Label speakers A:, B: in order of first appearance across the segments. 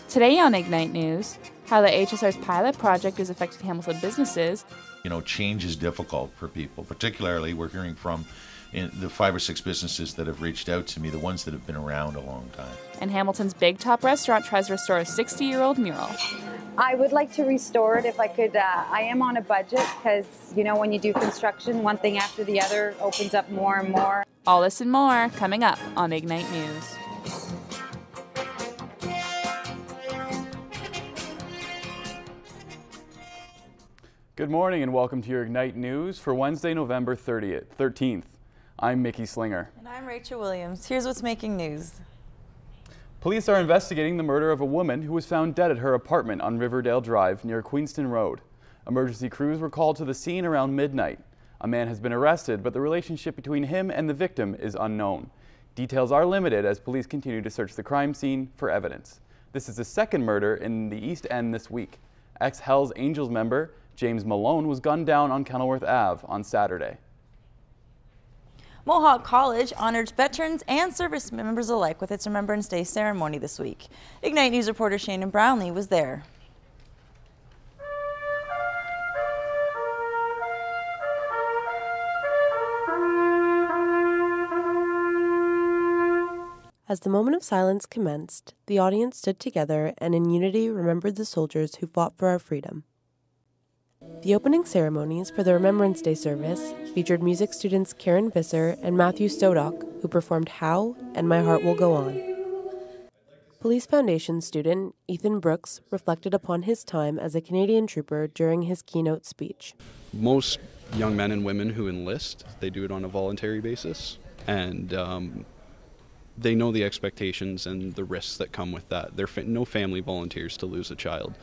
A: Today on Ignite News, how the HSR's pilot project is affecting Hamilton businesses.
B: Change is difficult for people, particularly we're hearing from the 5 or 6 businesses that have reached out to me, the ones that have been around a long time.
A: And Hamilton's Big Top restaurant tries to restore a 60-year-old mural.
C: I would like to restore it if I could. I am on a budget because, when you do construction, one thing after the other opens up more and more.
A: All this and more coming up on Ignite News.
D: Good morning and welcome to your Ignite News for Wednesday, November 13th. I'm Mickey Slinger.
E: And I'm Rachel Williams. Here's what's making news.
D: Police are investigating the murder of a woman who was found dead at her apartment on Riverdale Drive near Queenston Road. Emergency crews were called to the scene around midnight. A man has been arrested, but the relationship between him and the victim is unknown. Details are limited as police continue to search the crime scene for evidence. This is the second murder in the East End this week. Ex-Hells Angels member James Malone was gunned down on Kenilworth Ave on Saturday.
E: Mohawk College honored veterans and service members alike with its Remembrance Day ceremony this week. Ignite News reporter Shannon Brownlee was there.
F: As the moment of silence commenced, the audience stood together and in unity remembered the soldiers who fought for our freedom. The opening ceremonies for the Remembrance Day service featured music students Karen Visser and Matthew Stodock, who performed How and My Heart Will Go On. Police Foundation student Ethan Brooks reflected upon his time as a Canadian trooper during his keynote speech.
G: Most young men and women who enlist, they do it on a voluntary basis, and they know the expectations and the risks that come with that. No family volunteers to lose a child.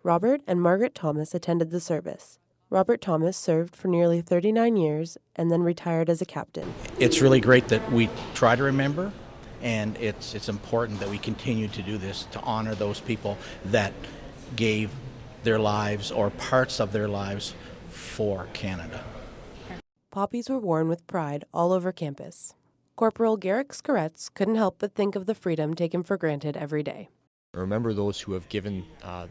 F: Robert and Margaret Thomas attended the service. Robert Thomas served for nearly 39 years and then retired as a captain.
H: It's really great that we try to remember, and it's important that we continue to do this to honor those people that gave their lives or parts of their lives for Canada.
F: Poppies were worn with pride all over campus. Corporal Garrick Skoretz couldn't help but think of the freedom taken for granted every day.
I: Remember those who have given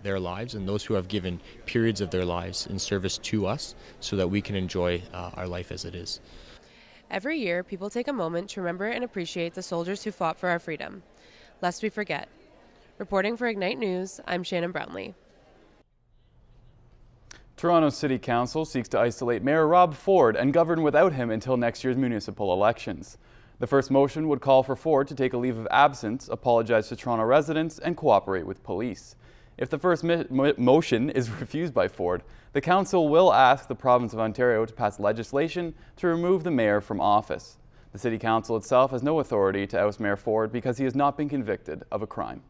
I: their lives and those who have given periods of their lives in service to us so that we can enjoy our life as it is.
J: Every year, people take a moment to remember and appreciate the soldiers who fought for our freedom. Lest we forget. Reporting for Ignite News, I'm Shannon Brownlee.
D: Toronto City Council seeks to isolate Mayor Rob Ford and govern without him until next year's municipal elections. The first motion would call for Ford to take a leave of absence, apologize to Toronto residents, and cooperate with police. If the first motion is refused by Ford, the council will ask the province of Ontario to pass legislation to remove the mayor from office. The city council itself has no authority to oust Mayor Ford because he has not been convicted of a crime.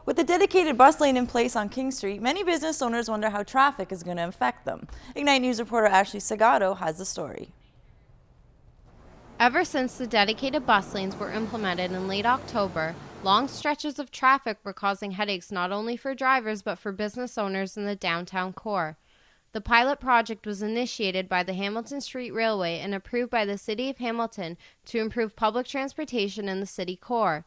E: With a dedicated bus lane in place on King Street, many business owners wonder how traffic is going to affect them. Ignite News reporter Ashley Segato has the story.
K: Ever since the dedicated bus lanes were implemented in late October, long stretches of traffic were causing headaches not only for drivers but for business owners in the downtown core. The pilot project was initiated by the Hamilton Street Railway and approved by the City of Hamilton to improve public transportation in the city core.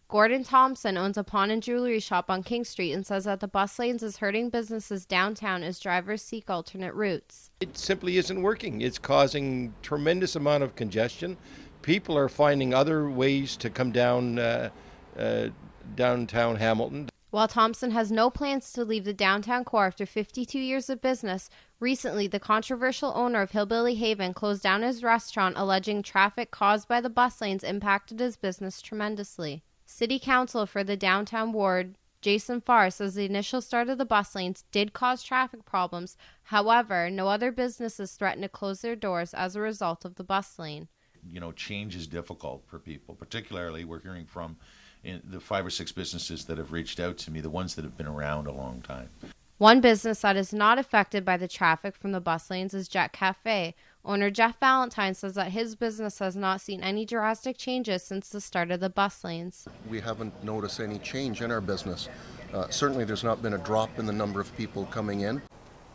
K: Gordon Thompson owns a pawn and jewelry shop on King Street and says that the bus lanes is hurting businesses downtown as drivers seek alternate routes.
L: It simply isn't working. It's causing tremendous amount of congestion. People are finding other ways to come down downtown Hamilton.
K: While Thompson has no plans to leave the downtown core after 52 years of business, recently the controversial owner of Hillbilly Haven closed down his restaurant alleging traffic caused by the bus lanes impacted his business tremendously. City Council for the downtown ward, Jason Farr, says the initial start of the bus lanes did cause traffic problems. However, no other businesses threatened to close their doors as a result of the bus lane.
B: Change is difficult for people, particularly we're hearing from the 5 or 6 businesses that have reached out to me, the ones that have been around a long time.
K: One business that is not affected by the traffic from the bus lanes is Jet Cafe. Owner Jeff Valentine says that his business has not seen any drastic changes since the start of the bus lanes.
M: We haven't noticed any change in our business. Certainly there's not been a drop in the number of people coming in.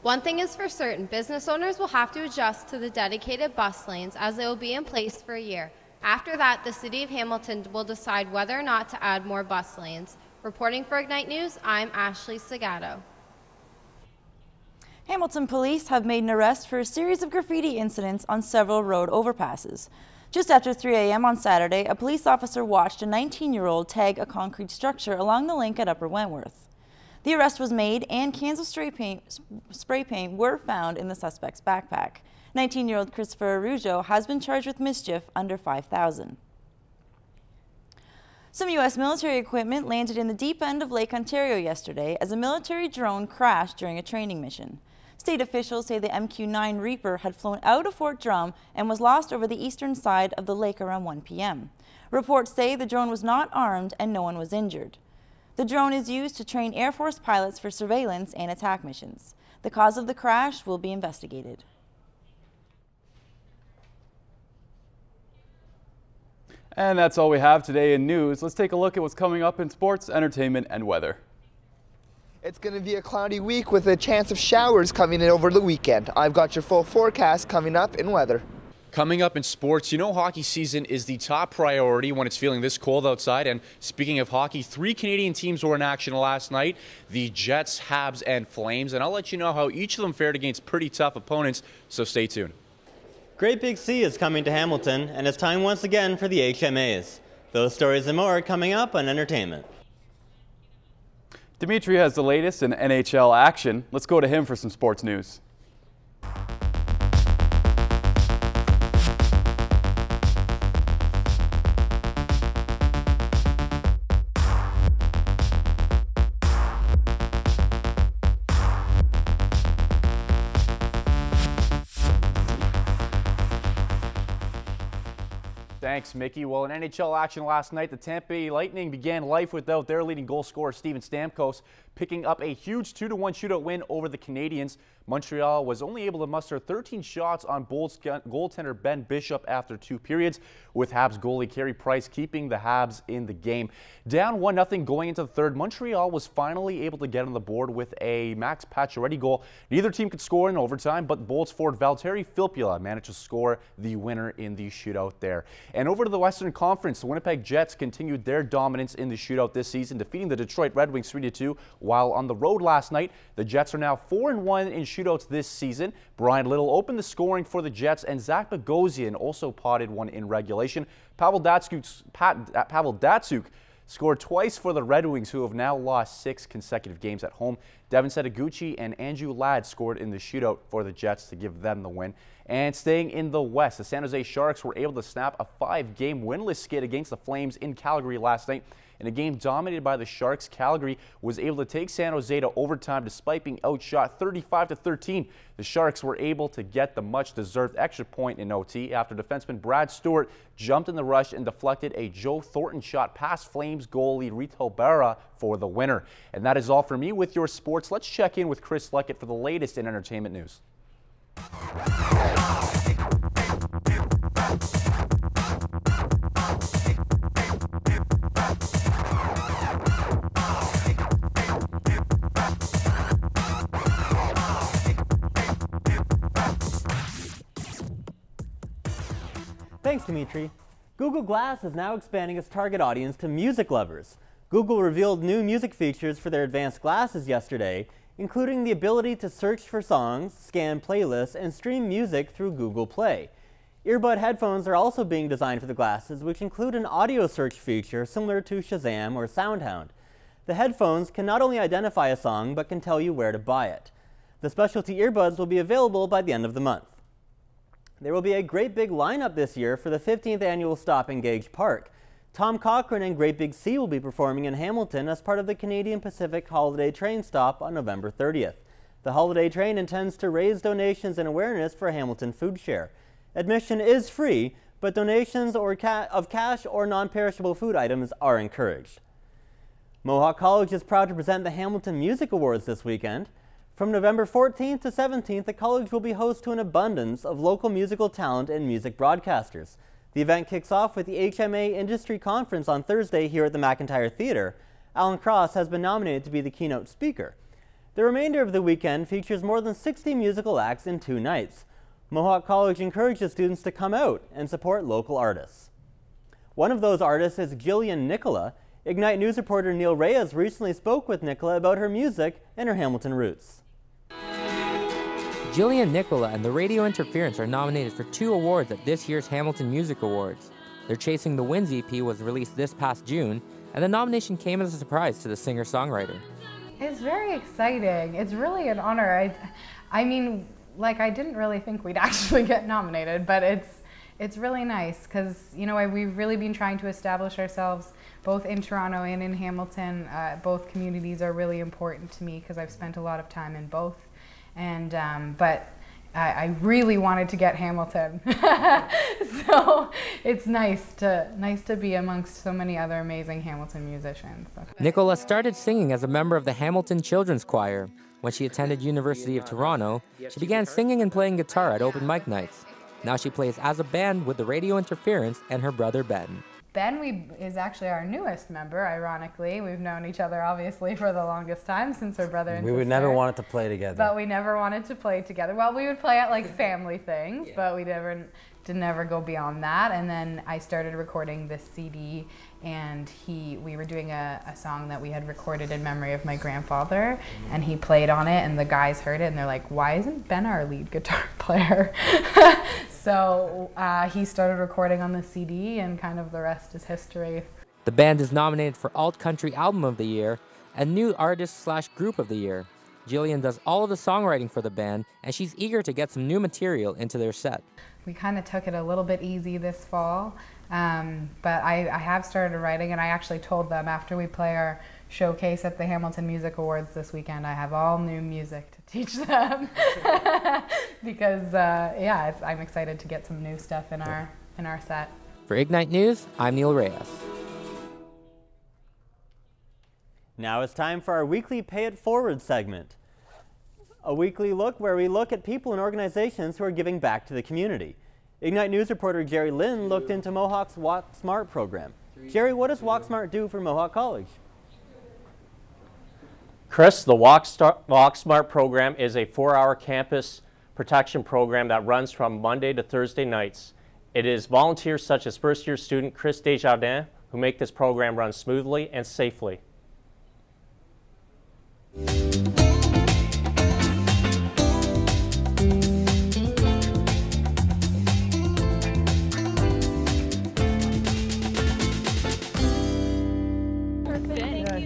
K: One thing is for certain, business owners will have to adjust to the dedicated bus lanes as they will be in place for a year. After that, the City of Hamilton will decide whether or not to add more bus lanes. Reporting for Ignite News, I'm Ashley Segato.
E: Hamilton police have made an arrest for a series of graffiti incidents on several road overpasses. Just after 3 a.m. on Saturday, a police officer watched a 19-year-old tag a concrete structure along the link at Upper Wentworth. The arrest was made and cans of spray paint were found in the suspect's backpack. 19-year-old Christopher Arujo has been charged with mischief under $5,000. Some U.S. military equipment landed in the deep end of Lake Ontario yesterday as a military drone crashed during a training mission. State officials say the MQ-9 Reaper had flown out of Fort Drum and was lost over the eastern side of the lake around 1 p.m. Reports say the drone was not armed and no one was injured. The drone is used to train Air Force pilots for surveillance and attack missions. The cause of the crash will be investigated.
D: And that's all we have today in news. Let's take a look at what's coming up in sports, entertainment, and weather.
M: It's going to be a cloudy week with a chance of showers coming in over the weekend. I've got your full forecast coming up in weather.
N: Coming up in sports, you know hockey season is the top priority when it's feeling this cold outside. And speaking of hockey, 3 Canadian teams were in action last night. The Jets, Habs, and Flames. And I'll let you know how each of them fared against pretty tough opponents, so stay tuned.
O: Great Big C is coming to Hamilton, and it's time once again for the HMAs. Those stories and more coming up on Entertainment.
D: Dimitri has the latest in NHL action. Let's go to him for some sports news.
P: Thanks, Mickey. Well, in NHL action last night, the Tampa Bay Lightning began life without their leading goal scorer, Steven Stamkos, picking up a huge 2-1 shootout win over the Canadiens. Montreal was only able to muster 13 shots on Bolts goaltender Ben Bishop after 2 periods, with Habs goalie Carey Price keeping the Habs in the game. Down 1-0 going into the third, Montreal was finally able to get on the board with a Max Pacioretty goal. Neither team could score in overtime, but Bolts forward Valtteri Filppula managed to score the winner in the shootout there. And over to the Western Conference, the Winnipeg Jets continued their dominance in the shootout this season, defeating the Detroit Red Wings 3-2, while on the road last night, the Jets are now 4-1 in shootouts this season. Brian Little opened the scoring for the Jets, and Zach Bogosian also potted one in regulation. Pavel Datsyuk scored twice for the Red Wings, who have now lost 6 consecutive games at home. Devin Setoguchi and Andrew Ladd scored in the shootout for the Jets to give them the win. And staying in the West, the San Jose Sharks were able to snap a 5-game winless skid against the Flames in Calgary last night. In a game dominated by the Sharks, Calgary was able to take San Jose to overtime despite being outshot 35-13. The Sharks were able to get the much-deserved extra point in OT after defenseman Brad Stewart jumped in the rush and deflected a Joe Thornton shot past Flames goalie Rito Berra for the winner. And that is all for me with your sports. Let's check in with Chris Leckett for the latest in entertainment news.
O: Thanks, Dimitri. Google Glass is now expanding its target audience to music lovers. Google revealed new music features for their advanced glasses yesterday, including the ability to search for songs, scan playlists, and stream music through Google Play. Earbud headphones are also being designed for the glasses, which include an audio search feature similar to Shazam or SoundHound. The headphones can not only identify a song, but can tell you where to buy it. The specialty earbuds will be available by the end of the month. There will be a great big lineup this year for the 15th annual Stop Engage Park. Tom Cochrane and Great Big Sea will be performing in Hamilton as part of the Canadian Pacific Holiday Train Stop on November 30th. The Holiday Train intends to raise donations and awareness for Hamilton Food Share. Admission is free, but donations of cash or non-perishable food items are encouraged. Mohawk College is proud to present the Hamilton Music Awards this weekend. From November 14th to 17th, the college will be host to an abundance of local musical talent and music broadcasters. The event kicks off with the HMA Industry Conference on Thursday here at the McIntyre Theatre. Alan Cross has been nominated to be the keynote speaker. The remainder of the weekend features more than 60 musical acts in 2 nights. Mohawk College encourages students to come out and support local artists. One of those artists is Jillian Nicola. Ignite News reporter Neil Reyes recently spoke with Nicola about her music and her Hamilton roots.
Q: Jillian Nicola and the Radio Interference are nominated for 2 awards at this year's Hamilton Music Awards. Their Chasing the Winds EP was released this past June, and the nomination came as a surprise to the singer-songwriter.
R: It's very exciting. It's really an honor. I mean, like, I didn't really think we'd actually get nominated, but it's really nice because, you know, we've really been trying to establish ourselves both in Toronto and in Hamilton. Both communities are really important to me because I've spent a lot of time in both. And but I really wanted to get Hamilton, so it's nice to be amongst so many other amazing Hamilton musicians.
Q: Nicola started singing as a member of the Hamilton Children's Choir. When she attended University of Toronto, she began singing and playing guitar at open mic nights. Now she plays as a band with the Radio Interference and her brother Ben.
R: Ben is actually our newest member, ironically. We've known each other, obviously, for the longest time, since we're brother and sister.
S: We would never wanted to play together.
R: But we never wanted to play together. Well, we would play at, like, family things, but we never go beyond that. And then I started recording this CD, and we were doing a song that we had recorded in memory of my grandfather, and he played on it, and the guys heard it, and they're like, why isn't Ben our lead guitar player? So he started recording on the CD, and kind of the rest is history.
Q: The band is nominated for Alt Country Album of the Year and New Artist/Group of the Year. Jillian does all of the songwriting for the band, and she's eager to get some new material into their set.
R: We kind of took it a little bit easy this fall, but I have started writing, and I actually told them after we play our showcase at the Hamilton Music Awards this weekend, I have all new music to teach them because yeah, I'm excited to get some new stuff in our set.
Q: For Ignite News, I'm Neil Reyes.
O: Now it's time for our weekly Pay It Forward segment. A weekly look where we look at people and organizations who are giving back to the community. Ignite News reporter Jerry Lynn looked into Mohawk's Walk Smart program. Jerry, what does Walk Smart do for Mohawk College?
T: Chris, the Walk Smart program is a 4-hour campus protection program that runs from Monday to Thursday nights. It is volunteers such as first-year student Chris Desjardins who make this program run smoothly and safely.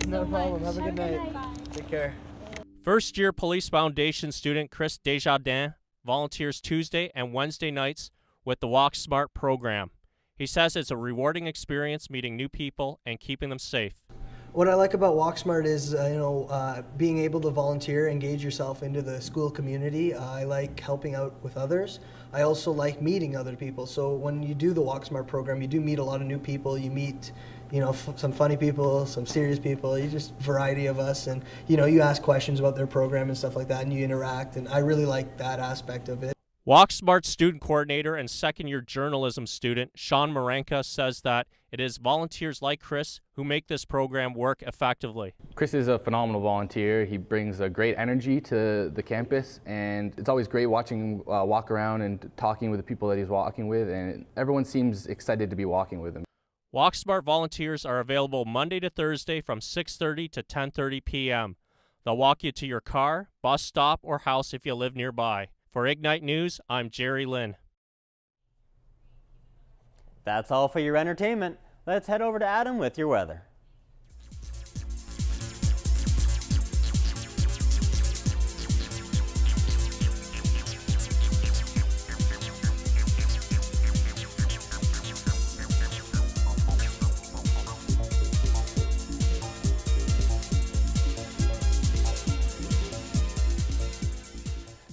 O: No problem. Have a good night. Take care.
U: First-year Police Foundation student Chris Desjardins volunteers Tuesday and Wednesday nights with the Walk Smart program. He says it's a rewarding experience meeting new people and keeping them safe.
V: What I like about Walk Smart is, being able to volunteer, engage yourself into the school community. I like helping out with others. I also like meeting other people. So when you do the Walk Smart program, you do meet a lot of new people. You meet, some funny people, some serious people. You just variety of us, and you ask questions about their program and stuff like that, and you interact. And I really like that aspect of it.
U: Walk Smart student coordinator and second-year journalism student Sean Marenka says that it is volunteers like Chris who make this program work effectively.
W: Chris is a phenomenal volunteer. He brings a great energy to the campus, and it's always great watching him walk around and talking with the people that he's walking with, and everyone seems excited to be walking with him.
U: Walk Smart volunteers are available Monday to Thursday from 6:30 to 10:30 p.m. They'll walk you to your car, bus stop, or house if you live nearby. For Ignite News, I'm Jerry Lynn.
O: That's all for your entertainment. Let's head over to Adam with your weather.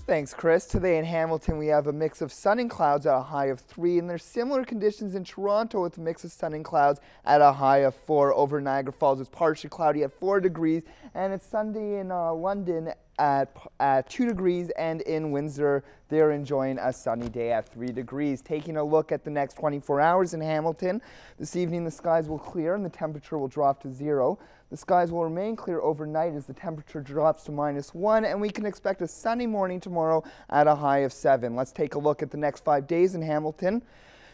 M: Thanks, Chris. Today in Hamilton, we have a mix of sun and clouds at a high of 3, and there's similar conditions in Toronto with a mix of sun and clouds at a high of 4. Over Niagara Falls, it's partially cloudy at 4 degrees, and it's Sunday in London at 2 degrees, and in Windsor, they're enjoying a sunny day at 3 degrees. Taking a look at the next 24 hours in Hamilton, this evening the skies will clear and the temperature will drop to 0. The skies will remain clear overnight as the temperature drops to -1, and we can expect a sunny morning tomorrow at a high of 7. Let's take a look at the next 5 days in Hamilton.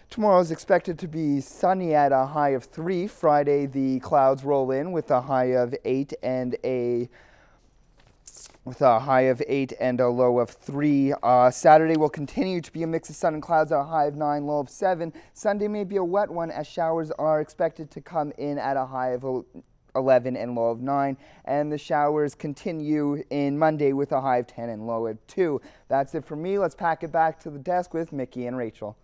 M: Tomorrow is expected to be sunny at a high of 3. Friday, the clouds roll in with a high of 8 and a low of 3. Saturday will continue to be a mix of sun and clouds at a high of 9, low of 7. Sunday may be a wet one as showers are expected to come in at a high of 11 and low of 9, and the showers continue in Monday with a high of 10 and low of 2. That's it for me. Let's pack it back to the desk with Mickey and Rachel.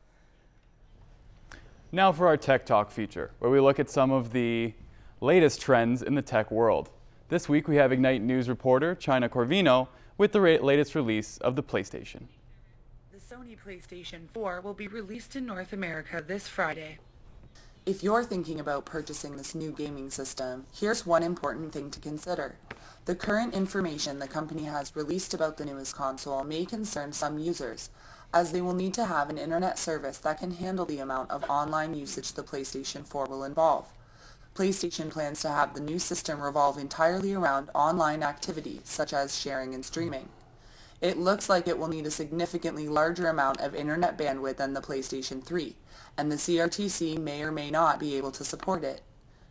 D: Now for our Tech Talk feature, where we look at some of the latest trends in the tech world. This week we have Ignite News reporter China Corvino with the latest release of the PlayStation.
A: The Sony PlayStation 4 will be released in North America this Friday.
C: If you're thinking about purchasing this new gaming system, here's one important thing to consider. The current information the company has released about the newest console may concern some users, as they will need to have an internet service that can handle the amount of online usage the PlayStation 4 will involve. PlayStation plans to have the new system revolve entirely around online activities such as sharing and streaming. It looks like it will need a significantly larger amount of internet bandwidth than the PlayStation 3, and the CRTC may or may not be able to support it.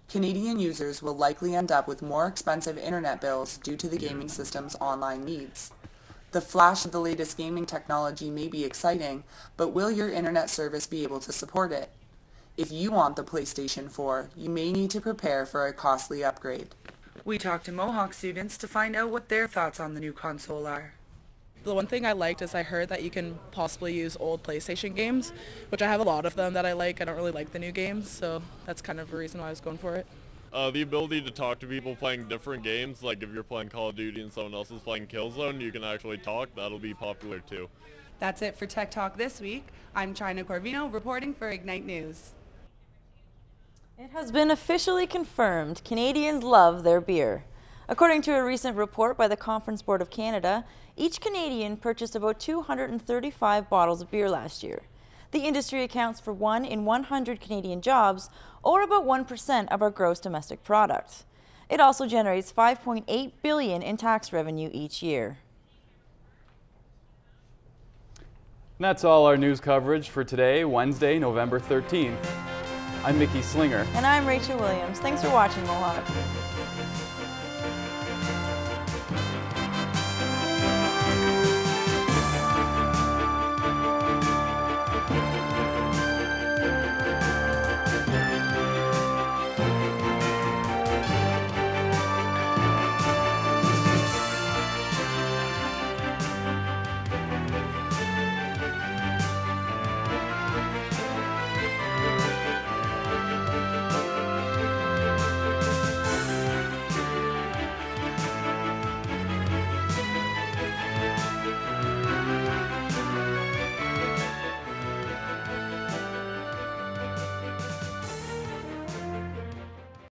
C: Canadian users will likely end up with more expensive internet bills due to the gaming system's online needs. The flash of the latest gaming technology may be exciting, but will your internet service be able to support it? If you want the PlayStation 4, you may need to prepare for a costly upgrade.
A: We talked to Mohawk students to find out what their thoughts on the new console are.
S: The one thing I liked is I heard that you can possibly use old PlayStation games, which I have a lot of them that I like. I don't really like the new games, so that's kind of the reason why I was going for it.
X: The ability to talk to people playing different games, like if you're playing Call of Duty and someone else is playing Killzone, you can actually talk. That'll be popular too.
A: That's it for Tech Talk this week. I'm China Corvino reporting for Ignite News.
E: It has been officially confirmed Canadians love their beer. According to a recent report by the Conference Board of Canada, each Canadian purchased about 235 bottles of beer last year. The industry accounts for 1 in 100 Canadian jobs, or about 1% of our gross domestic product. It also generates $5.8 billion in tax revenue each year.
D: And that's all our news coverage for today, Wednesday, November 13th. I'm Mickey Slinger.
E: And I'm Rachel Williams. Thanks for watching, Mohawk.